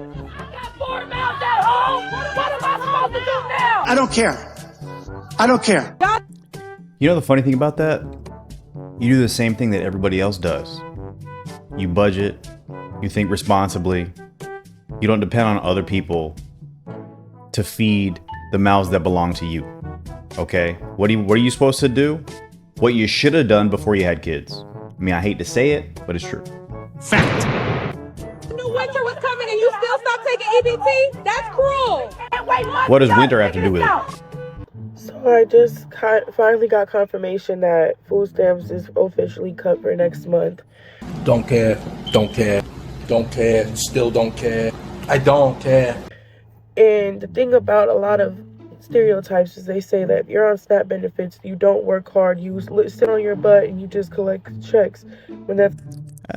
I got 4 mouths at home. What am I supposed to do now? I don't care. I don't care. You know the funny thing about that? You do the same thing that everybody else does. You budget, you think responsibly, you don't depend on other people to feed the mouths that belong to you. Okay? What are you supposed to do? What you should have done before you had kids. I mean, I hate to say it, but it's true. Fact. New winter was coming and you still stopped taking EBT? That's cruel. What does winter have to do with it? So I just finally got confirmation that food stamps is officially cut for next month. Don't care, don't care, don't care, still don't care. I don't care. And the thing about a lot of stereotypes is they say that if you're on SNAP benefits, you don't work hard, you sit on your butt and you just collect checks. When that's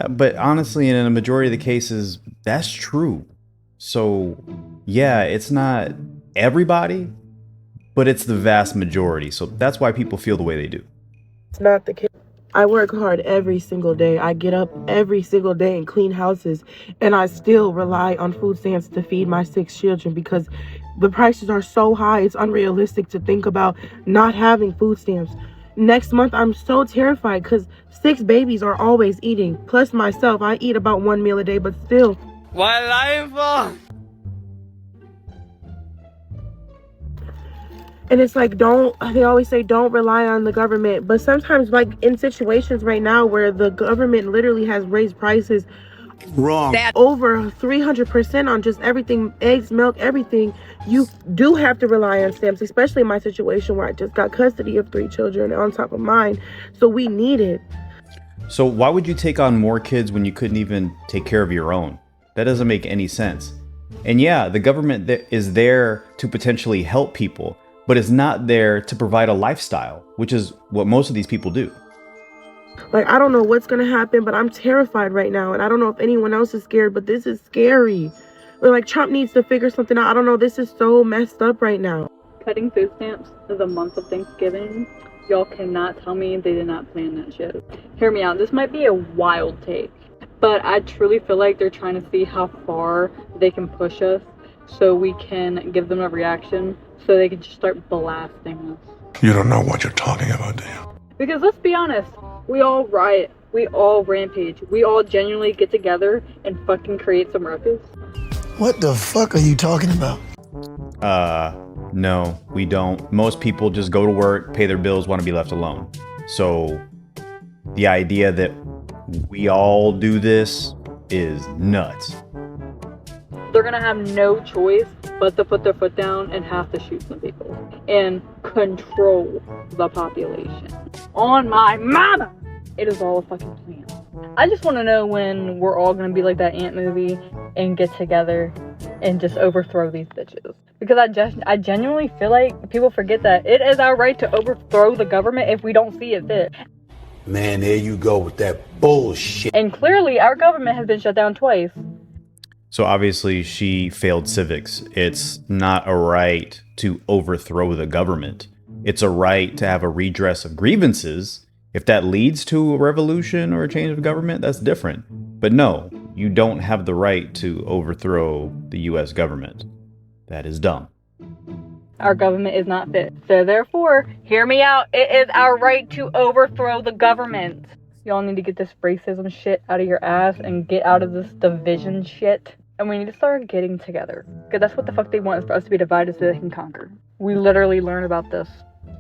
But honestly, in a majority of the cases, that's true. So yeah, it's not everybody, but it's the vast majority. So that's why people feel the way they do. it's not the case. I work hard every single day. I get up every single day and clean houses, and I still rely on food stamps to feed my 6 children because the prices are so high. It's unrealistic to think about not having food stamps. Next month, I'm so terrified because 6 babies are always eating. Plus myself, I eat about 1 meal a day, but still. What lying for? And it's like, they always say don't rely on the government. But sometimes, like in situations right now where the government literally has raised prices Wrong. over 300% on just everything, eggs, milk, everything, you do have to rely on stamps, especially in my situation where I just got custody of 3 children on top of mine. So we need it. So why would you take on more kids when you couldn't even take care of your own? That doesn't make any sense. And yeah, the government is there to potentially help people, but it's not there to provide a lifestyle, which is what most of these people do. Like, I don't know what's going to happen, but I'm terrified right now. And I don't know if anyone else is scared, but this is scary. But like, Trump needs to figure something out. I don't know. This is so messed up right now. Cutting food stamps in the month of Thanksgiving. Y'all cannot tell me they did not plan that shit. Hear me out. This might be a wild take, but I truly feel like they're trying to see how far they can push us so we can give them a reaction so they can just start blasting us. You don't know what you're talking about, do you? Because let's be honest, we all riot, we all rampage, we all genuinely get together and fucking create some ruckus. What the fuck are you talking about? No, we don't. Most people just go to work, pay their bills, want to be left alone. So the idea that we all do this is nuts. They're gonna have no choice but to put their foot down and have to shoot some people and control the population. On my mama! It is all a fucking plan. I just want to know when we're all gonna be like that Ant movie and get together and just overthrow these bitches. Because I genuinely feel like people forget that it is our right to overthrow the government if we don't see it fit. Man, there you go with that bullshit. And clearly our government has been shut down twice. So obviously she failed civics. It's not a right to overthrow the government. It's a right to have a redress of grievances. If that leads to a revolution or a change of government, that's different. But no, you don't have the right to overthrow the US government. That is dumb. Our government is not fit. So therefore, hear me out. It is our right to overthrow the government. Y'all need to get this racism shit out of your ass and get out of this division shit. And we need to start getting together. Because that's what the fuck they want, is for us to be divided so they can conquer. We literally learn about this.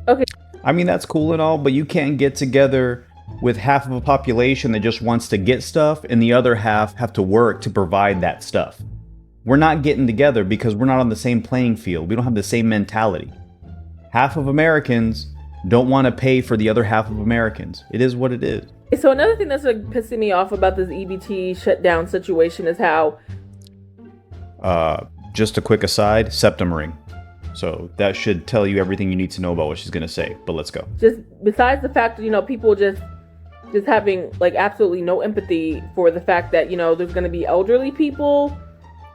Okay. I mean, that's cool and all, but you can't get together with half of a population that just wants to get stuff and the other half have to work to provide that stuff. We're not getting together because we're not on the same playing field. We don't have the same mentality. Half of Americans don't want to pay for the other half of Americans. It is what it is. So another thing that's like pissing me off about this EBT shutdown situation is how... Just a quick aside, septum ring. So that should tell you everything you need to know about what she's going to say. But let's go. Just besides the fact that, you know, people just having like absolutely no empathy for the fact that, you know, there's going to be elderly people,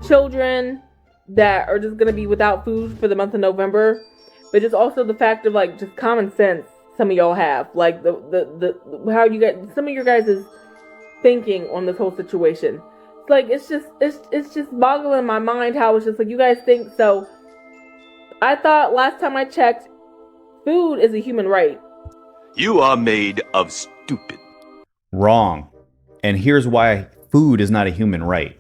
children that are just going to be without food for the month of November. But just also the fact of like just common sense some of y'all have. Like the how you guys, some of your guys' thinking on this whole situation. like, it's just boggling my mind how it's just like, you guys think so. I thought last time I checked, food is a human right. You are made of stupid. Wrong. And here's why food is not a human right.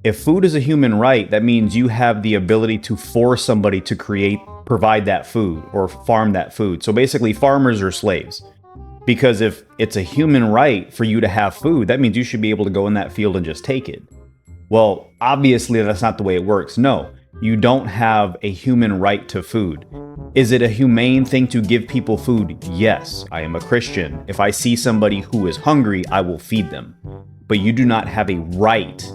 If food is a human right, that means you have the ability to force somebody to provide that food or farm that food. So basically, farmers are slaves. Because if it's a human right for you to have food, that means you should be able to go in that field and just take it. Well, obviously, that's not the way it works. No, you don't have a human right to food. Is it a humane thing to give people food? Yes, I am a Christian. If I see somebody who is hungry, I will feed them. But you do not have a right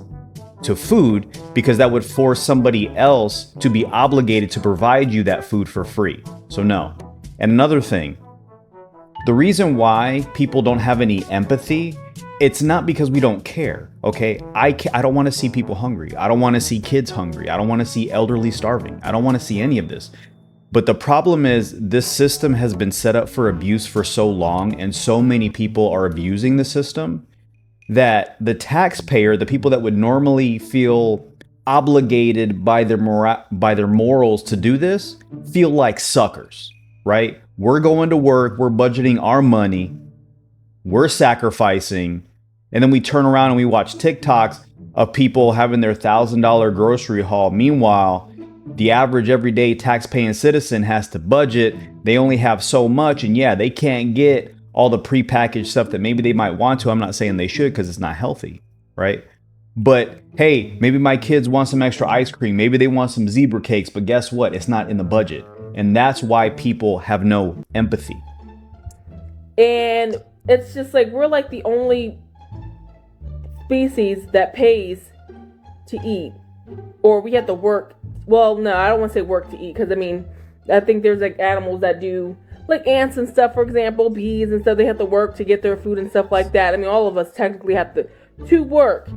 to food because that would force somebody else to be obligated to provide you that food for free. So no. And another thing, the reason why people don't have any empathy, it's not because we don't care, okay? I don't want to see people hungry. I don't want to see kids hungry. I don't want to see elderly starving. I don't want to see any of this. But the problem is this system has been set up for abuse for so long, and so many people are abusing the system that the taxpayer, the people that would normally feel obligated by their morals to do this, feel like suckers, right? We're going to work, we're budgeting our money, we're sacrificing, and then we turn around and we watch TikToks of people having their $1,000 grocery haul. Meanwhile, the average everyday tax-paying citizen has to budget. They only have so much, and yeah, they can't get all the prepackaged stuff that maybe they might want to. I'm not saying they should because it's not healthy, right? But hey, maybe my kids want some extra ice cream. Maybe they want some zebra cakes, but guess what? It's not in the budget. And that's why people have no empathy. And it's just like, we're like the only species that pays to eat. Or we have to work. Well, no, I don't want to say work to eat, because I mean, I think there's like animals that do, like ants and stuff, for example, bees and stuff, they have to work to get their food and stuff like that. I mean, all of us technically have to work.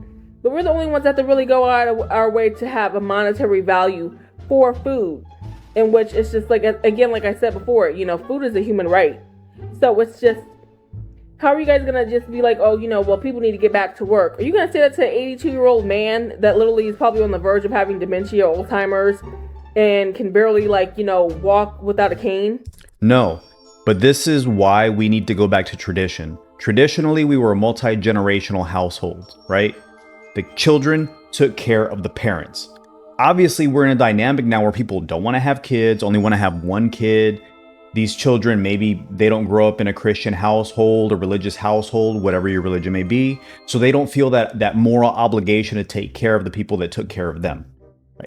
But we're the only ones that have to really go out of our way to have a monetary value for food. In which it's just like, again, like I said before, you know, food is a human right. So it's just, how are you guys going to just be like, oh, you know, well, people need to get back to work? Are you going to say that to an 82-year-old man that literally is probably on the verge of having dementia or Alzheimer's and can barely, like, you know, walk without a cane? No, but this is why we need to go back to tradition. Traditionally, we were a multi-generational household, right? The children took care of the parents. Obviously, we're in a dynamic now where people don't want to have kids, only want to have one kid. These children, maybe they don't grow up in a Christian household or religious household, whatever your religion may be. So they don't feel that moral obligation to take care of the people that took care of them.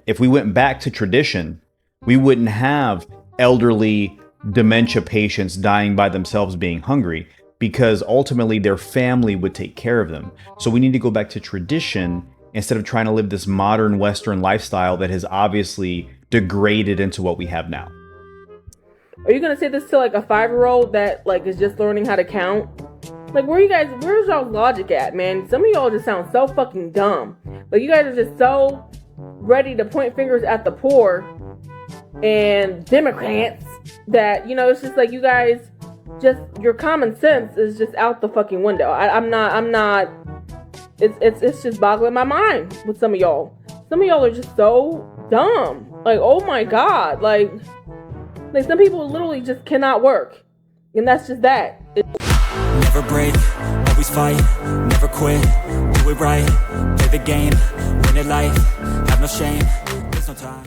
If we went back to tradition, we wouldn't have elderly dementia patients dying by themselves being hungry, because ultimately their family would take care of them. So we need to go back to tradition instead of trying to live this modern Western lifestyle that has obviously degraded into what we have now. Are you going to say this to like a 5-year-old that like is just learning how to count? Like, where's y'all's logic at, man? Some of y'all just sound so fucking dumb. Like, you guys are just so ready to point fingers at the poor and Democrats that, you know, it's just like you guys just, your common sense is just out the fucking window. I'm not, it's just boggling my mind with some of y'all. Some of y'all are just so dumb. Like, oh my God. Like some people literally just cannot work. And that's just that. Never break, always fight, never quit, do it right, play the game, win it life, have no shame, there's no time.